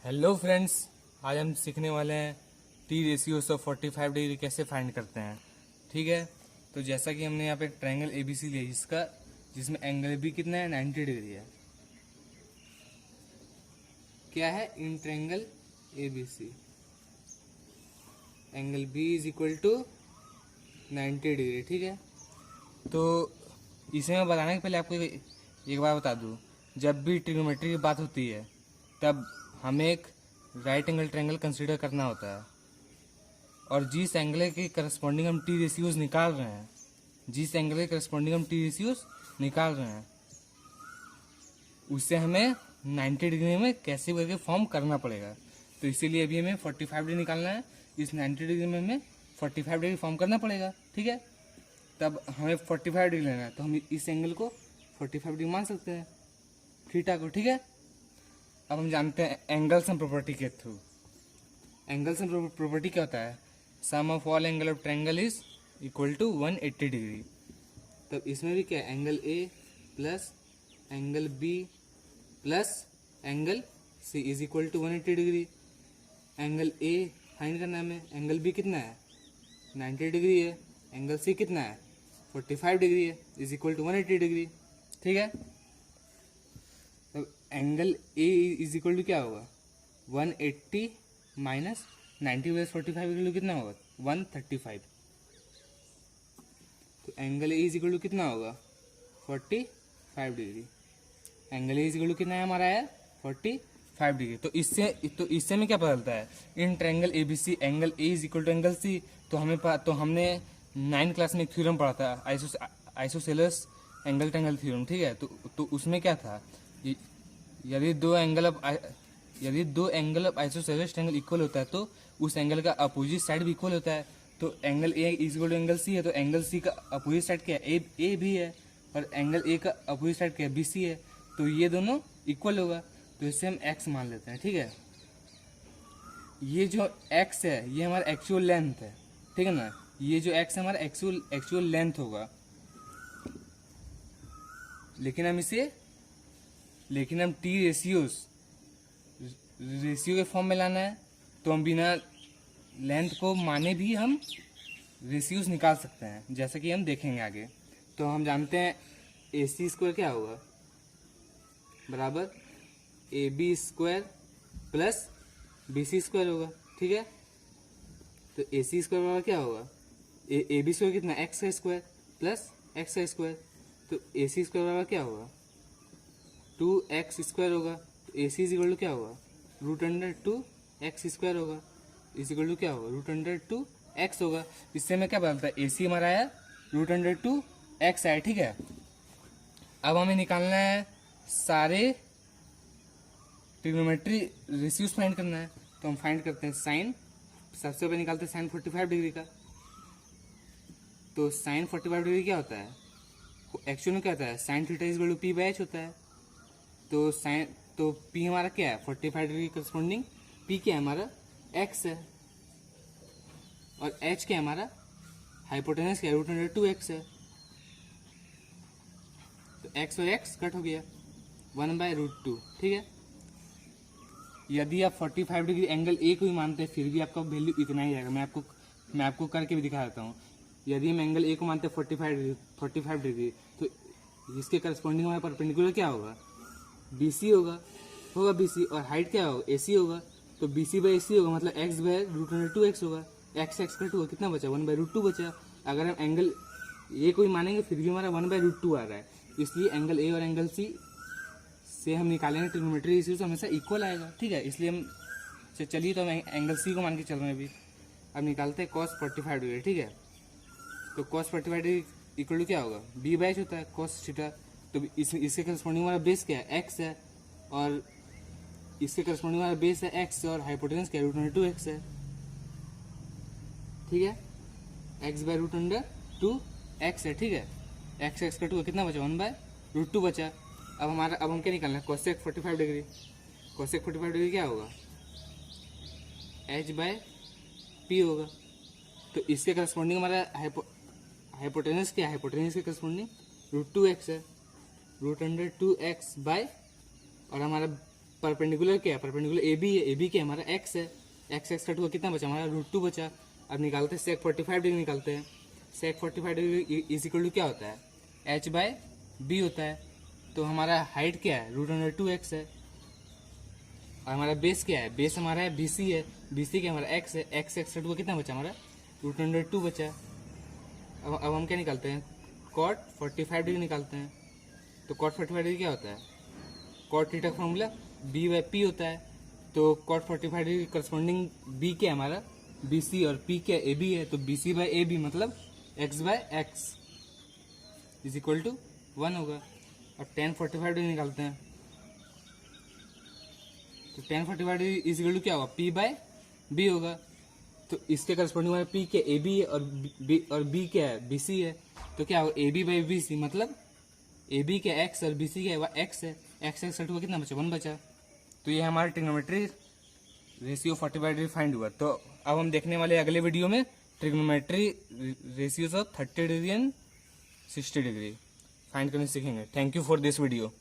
Hello friends, आज हम सीखने वाले हैं टी रेशियोस ऑफ 45 डिग्री कैसे फाइंड करते हैं। ठीक है, तो जैसा कि हमने यहाँ पे ट्रायंगल एबीसी लिया जिसमें एंगल बी कितना है 90 डिग्री है। क्या है in triangle ABC angle B is equal to 90 degree. ठीक है, तो इसे मैं बताने के पहले आपको एक बार बता दूं, जब भी ट्रिग्नोमेट्री की बात होती है तब हमें एक राइट एंगल ट्रायंगल कंसीडर करना होता है, और जिस एंगल के करस्पॉन्डिंग हम टी रेशियोज निकाल रहे हैं उससे हमें 90 डिग्री में कैसे करके फॉर्म करना पड़ेगा। तो इसीलिए अभी हमें 45 डिग्री निकालना है, इस 90 डिग्री में हमें 45 डिग्री फॉर्म करना पड़ेगा। ठीक है, तब हमें 45 डिग्री लेना है, तो हम इस एंगल को 45 डिग्री मान सकते हैं, थीटा को। ठीक है, अब हम जानते हैं एंगल्स एंड प्रॉपर्टी के थ्रू। एंगल्स एंड प्रॉपर्टी क्या होता है? Sum of all angle of triangle is equal to 180 degree. तब इसमें भी क्या है, angle A plus angle B plus angle C is equal to 180 degree. Angle A find करना है हमें, एंगल बी कितना है 90 डिग्री है, एंगल सी कितना है 45 डिग्री है, इज इक्वल टू 180 डिग्री। ठीक है, तो angle A is equal to क्या होगा 180 माइनस 90 प्लस 45 इक्वल टू कितना होगा 135। तो angle A is equal to कितना होगा 45 degree. Angle A is equal to कितना है हमारा है 45 डिग्री। तो इससे में क्या पता चलता है, in triangle ABC angle A is equal to angle C. तो हमने 9th क्लास में एक थ्योरम पढ़ा था, आइसोसेलेस एंगल ट्रायंगल थ्योरम। ठीक है, तो उसमें क्या था, यदि दो angle of isosceles triangle equal होता है तो उस एंगल का अपोजिट साइड भी इक्वल होता है। तो angle A is equal to angle C है, तो एंगल सी का अपोजिट साइड क्या है ए भी है, और एंगल ए का अपोजिट साइड क्या है बी सी है। तो ये दोनों इक्वल होगा, तो इससे हम एक्स मान लेते हैं। ठीक है, ये जो एक्स है ये हमारा एक्चुअल लेंथ है। ठीक है ना, ये जो एक्स है हमारा एक्चुअल लेंथ होगा। लेकिन हम टी रेशियो के फॉर्म में लाना है, तो हम बिना लेंथ को माने भी हम रेशियोज निकाल सकते हैं, जैसा कि हम देखेंगे आगे। तो हम जानते हैं ए सी स्क्वायर क्या होगा बराबर A B square plus B C square होगा। ठीक है, तो ए सी स्क्वायर बराबर क्या होगा ए बी स्क्वायर कितना एक्स का स्क्वायर प्लस एक्स का स्क्वायर। तो ए सी स्क्वायर बराबर क्या होगा 2x स्क्वायर होगा। तो ए सी इज इक्वल टू क्या होगा √2x स्क्वायर होगा, इज इक्वल टू क्या होगा √2x होगा। इससे में क्या बदलता है, ए सी हमारा है √2x है। ठीक है, अब हमें निकालना है सारे ट्रिग्नोमेट्री रेशियोज फाइंड करना है। तो हम फाइंड करते हैं साइन, सबसे पहले निकालते हैं साइन 45 डिग्री का। तो साइन 45 डिग्री क्या होता है, एक्चुअल में क्या होता है sine theta is equal to P by H होता है। तो पी हमारा क्या है 45 डिग्री करस्पॉन्डिंग, पी क्या है हमारा एक्स है, और एच क्या है हमारा हाइपोटेनस क्या है √2x है। तो एक्स और एक्स कट हो गया 1/√2। ठीक है, यदि आप 45 डिग्री एंगल ए को ही मानते हैं फिर भी आपका वैल्यू इतना ही रहेगा। मैं आपको करके भी दिखा देता हूँ। यदि हम एंगल ए को मानते हैं 45 डिग्री, तो इसके करस्पॉन्डिंग हमारा परपेंडिकुलर क्या होगा BC होगा BC, और हाइट क्या होगा AC होगा। तो BC बाई AC होगा, मतलब x/√2x होगा। x कट हुआ कितना बचा 1/√2 बचा। अगर हम एंगल ए को ही मानेंगे फिर भी हमारा 1/√2 आ रहा है, इसलिए एंगल ए और एंगल सी से हम निकालेंगे ट्रिग्नोमेट्री रेशियो तो हमेशा इक्वल आएगा। ठीक है, इसलिए हम चलिए तो हम एंगल सी को मान के चल रहे हैं अभी। अब निकालते हैं cos 45 डिग्री। ठीक है, तो cos 45 डिग्री इक्वल टू क्या होगा b बाई एच होता है cos थीटा। तो इसके करस्पॉन्डिंग हमारा बेस क्या है x है, और इसके करस्पॉन्डिंग हमारा बेस है x और हाइपोटेनस क्या है √2x है। ठीक है, x/√2x है। ठीक है, x कट हुआ कितना बचा 1/√2 बचा। अब हम क्या निकालना है cosec 45 डिग्री। cosec 45 डिग्री क्या होगा h/p होगा। तो इसके करस्पॉन्डिंग हमारा हाइपोटेनस क्या है, हाइपोटेनस के करस्पॉन्डिंग √2x है, √2x बाय, और हमारा परपेंडिकुलर क्या है, परपेंडिकुलर ए बी है, ए बी क्या है हमारा एक्स है, एक्स एक्स कट हुआ कितना बचा हमारा √2 बचा। अब निकालते हैं सेक 45 डिग्री निकालते हैं। सेक 45 डिग्री इज इक्वल टू क्या होता है, h/b होता है। तो हमारा हाइट क्या है √2x है, और हमारा बेस क्या है, बेस हमारा है BC है, BC क्या हमारा x है, x एक्स कट हुआ कितना बचा हमारा √2 बचा। अब हम क्या निकालते हैं, cot 45 डिग्री निकालते हैं। तो cot 45 डिग्री क्या होता है, cot थीटा का फॉर्मूला b/p होता है। तो cot 45 डिग्री करस्पॉन्डिंग b क्या है हमारा BC और p क्या AB है, तो BC/AB मतलब x/x इज इक्वल टू 1 होगा। और tan 45 डिग्री निकालते हैं। तो tan 45 degree is equal to क्या होगा, p/b होगा। तो इसके करस्पॉन्डिंग हमारा p क्या AB है और b क्या है BC है। तो क्या होगा AB/BC मतलब AB क्या x और BC क्या है x है, x एक्स कट हुआ कितना बचा 1 बचा। तो ये हमारा ट्रिग्नोमेट्री रेशियो 45 डिग्री फाइंड हुआ। तो अब हम देखने वाले अगले वीडियो में trigonometry ratios of 30 degree and 60 degree find करने सीखेंगे। Thank you for this video.